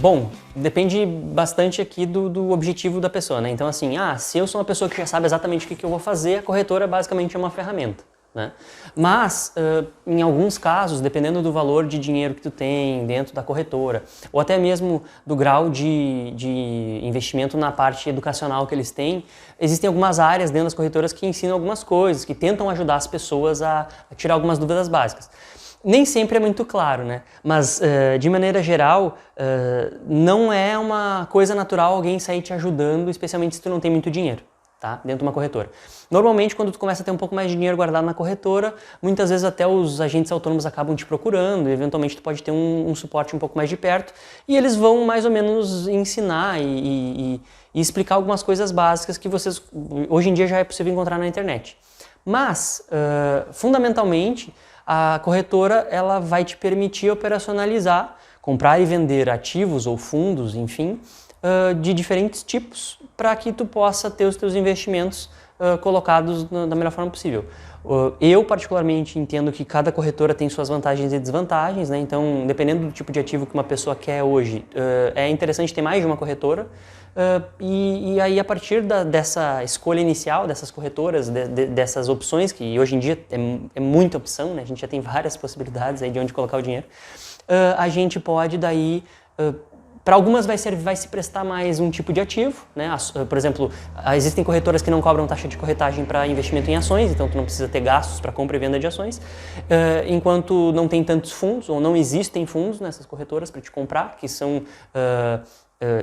Bom, depende bastante aqui do objetivo da pessoa, né? Então assim, se eu sou uma pessoa que já sabe exatamente o que eu vou fazer, a corretora basicamente é uma ferramenta, né? Mas, em alguns casos, dependendo do valor de dinheiro que tu tem dentro da corretora, ou até mesmo do grau de investimento na parte educacional que eles têm, existem algumas áreas dentro das corretoras que ensinam algumas coisas, que tentam ajudar as pessoas a tirar algumas dúvidas básicas. Nem sempre é muito claro, né? Mas, de maneira geral, não é uma coisa natural alguém sair te ajudando, especialmente se tu não tem muito dinheiro, tá? Dentro de uma corretora. Normalmente, quando tu começa a ter um pouco mais de dinheiro guardado na corretora, muitas vezes até os agentes autônomos acabam te procurando, e eventualmente tu pode ter um suporte um pouco mais de perto, e eles vão mais ou menos ensinar e explicar algumas coisas básicas que vocês, hoje em dia, já é possível encontrar na internet. Mas, fundamentalmente, a corretora ela vai te permitir operacionalizar, comprar e vender ativos ou fundos, enfim, de diferentes tipos, para que tu possa ter os teus investimentos colocados da melhor forma possível. Eu, particularmente, entendo que cada corretora tem suas vantagens e desvantagens, né? Então, dependendo do tipo de ativo que uma pessoa quer hoje, é interessante ter mais de uma corretora. E aí, a partir dessa escolha inicial, dessas corretoras, dessas opções, que hoje em dia é muita opção, né? A gente já tem várias possibilidades aí de onde colocar o dinheiro, a gente pode daí... para algumas vai se prestar mais um tipo de ativo, né? Por exemplo, existem corretoras que não cobram taxa de corretagem para investimento em ações, então tu não precisa ter gastos para compra e venda de ações, enquanto não tem tantos fundos, ou não existem fundos nessas corretoras para te comprar, que são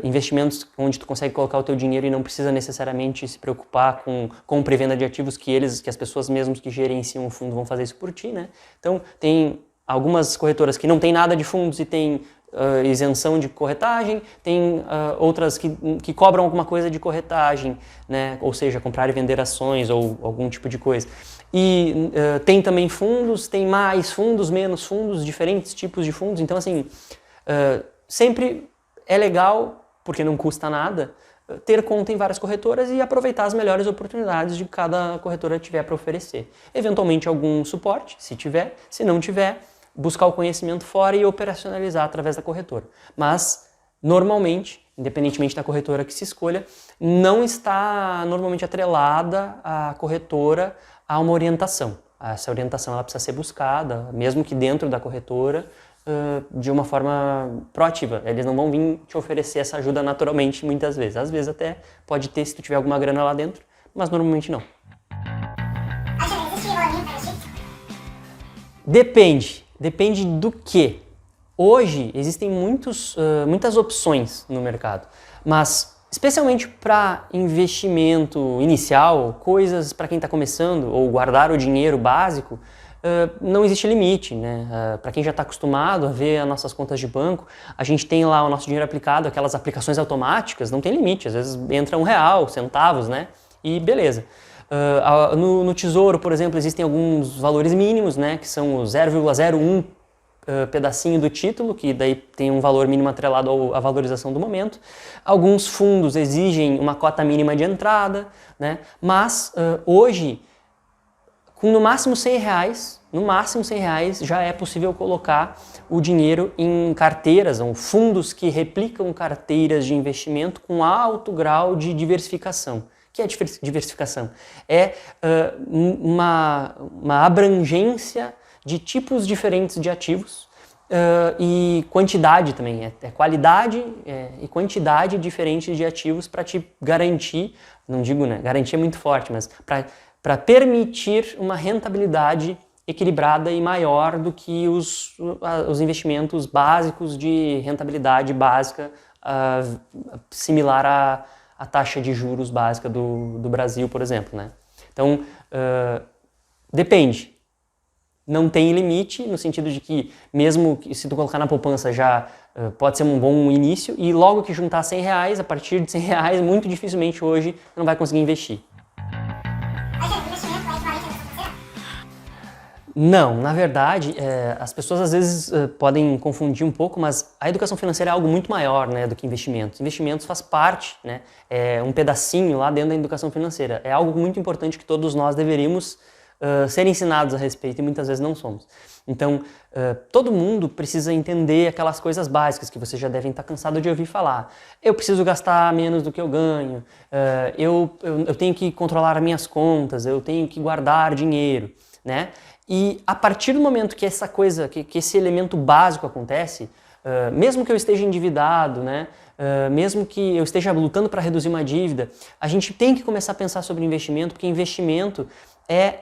investimentos onde tu consegue colocar o teu dinheiro e não precisa necessariamente se preocupar com compra e venda de ativos que as pessoas mesmas que gerenciam o fundo vão fazer isso por ti, né? Então, tem algumas corretoras que não tem nada de fundos e tem isenção de corretagem, tem outras que cobram alguma coisa de corretagem, né? Ou seja, comprar e vender ações ou algum tipo de coisa. E tem também fundos, tem mais fundos, menos fundos, diferentes tipos de fundos. Então, assim, sempre é legal, porque não custa nada, ter conta em várias corretoras e aproveitar as melhores oportunidades de que cada corretora tiver para oferecer. Eventualmente algum suporte, se tiver, se não tiver, buscar o conhecimento fora e operacionalizar através da corretora. Mas, normalmente, independentemente da corretora que se escolha, não está normalmente atrelada a corretora a uma orientação. Essa orientação ela precisa ser buscada, mesmo que dentro da corretora, de uma forma proativa. Eles não vão vir te oferecer essa ajuda naturalmente muitas vezes. Às vezes até pode ter se tu tiver alguma grana lá dentro, mas normalmente não. Depende do que. Hoje existem muitas opções no mercado, mas especialmente para investimento inicial, coisas para quem está começando ou guardar o dinheiro básico, não existe limite, né? Para quem já está acostumado a ver as nossas contas de banco, a gente tem lá o nosso dinheiro aplicado, aquelas aplicações automáticas, não tem limite, às vezes entra R$1, centavos, né? E beleza. No Tesouro, por exemplo, existem alguns valores mínimos, né? Que são o 0,01 pedacinho do título, que daí tem um valor mínimo atrelado à valorização do momento. Alguns fundos exigem uma cota mínima de entrada, né? Mas hoje, com no máximo R$100, já é possível colocar o dinheiro em carteiras, ou fundos que replicam carteiras de investimento com alto grau de diversificação. O que é diversificação? É uma abrangência de tipos diferentes de ativos e quantidade também, é qualidade e quantidade diferentes de ativos para te garantir, não digo, né, garantir é muito forte, mas para permitir uma rentabilidade equilibrada e maior do que os investimentos básicos de rentabilidade básica similar à taxa de juros básica do Brasil, por exemplo, né? Então, depende. Não tem limite, no sentido de que mesmo que se tu colocar na poupança já pode ser um bom início, e logo que juntar R$100, a partir de R$100, muito dificilmente hoje não vai conseguir investir. Não, na verdade, as pessoas às vezes podem confundir um pouco, mas a educação financeira é algo muito maior, né, do que investimentos. Investimentos faz parte, né, é um pedacinho lá dentro da educação financeira. É algo muito importante que todos nós deveríamos ser ensinados a respeito e muitas vezes não somos. Então, todo mundo precisa entender aquelas coisas básicas que vocês já devem estar cansados de ouvir falar. Eu preciso gastar menos do que eu ganho, eu tenho que controlar as minhas contas, eu tenho que guardar dinheiro, né? E a partir do momento que essa coisa, que esse elemento básico acontece, mesmo que eu esteja endividado, né? Mesmo que eu esteja lutando para reduzir uma dívida, a gente tem que começar a pensar sobre investimento, porque investimento é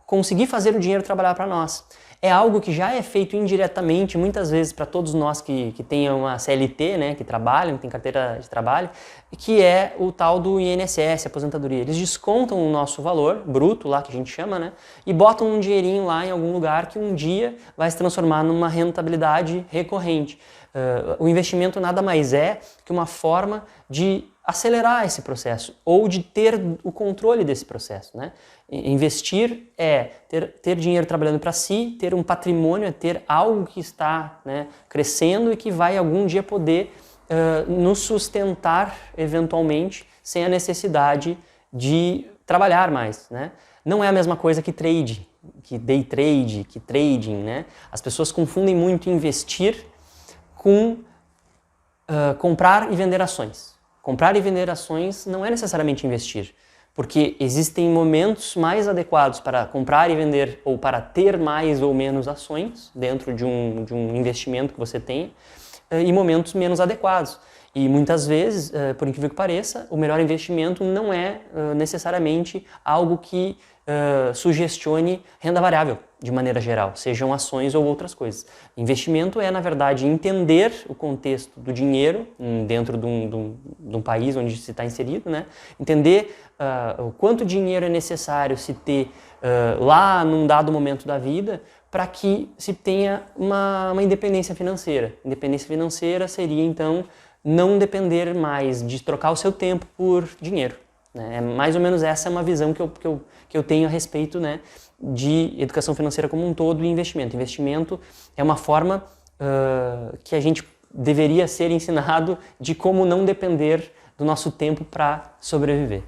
conseguir fazer o dinheiro trabalhar para nós. É algo que já é feito indiretamente, muitas vezes, para todos nós que tenham uma CLT, né, que trabalham, tem carteira de trabalho, que é o tal do INSS, aposentadoria. Eles descontam o nosso valor bruto, lá que a gente chama, né, e botam um dinheirinho lá em algum lugar que um dia vai se transformar numa rentabilidade recorrente. O investimento nada mais é que uma forma de acelerar esse processo ou de ter o controle desse processo, né? Investir é ter dinheiro trabalhando para si, ter um patrimônio, é ter algo que está, né, crescendo e que vai algum dia poder nos sustentar eventualmente sem a necessidade de trabalhar mais, né? Não é a mesma coisa que trade, que day trade, que trading, né? As pessoas confundem muito investir com comprar e vender ações. Comprar e vender ações não é necessariamente investir, porque existem momentos mais adequados para comprar e vender ou para ter mais ou menos ações dentro de um investimento que você tem e momentos menos adequados. E muitas vezes, por incrível que pareça, o melhor investimento não é necessariamente algo que sugestione renda variável, de maneira geral, sejam ações ou outras coisas. Investimento é, na verdade, entender o contexto do dinheiro dentro de um país onde se está inserido, né? Entender o quanto dinheiro é necessário se ter lá num dado momento da vida para que se tenha uma independência financeira. Independência financeira seria, então, não depender mais de trocar o seu tempo por dinheiro. Né? Mais ou menos essa é uma visão que eu tenho a respeito, né, de educação financeira como um todo e investimento. Investimento é uma forma que a gente deveria ser ensinado de como não depender do nosso tempo para sobreviver.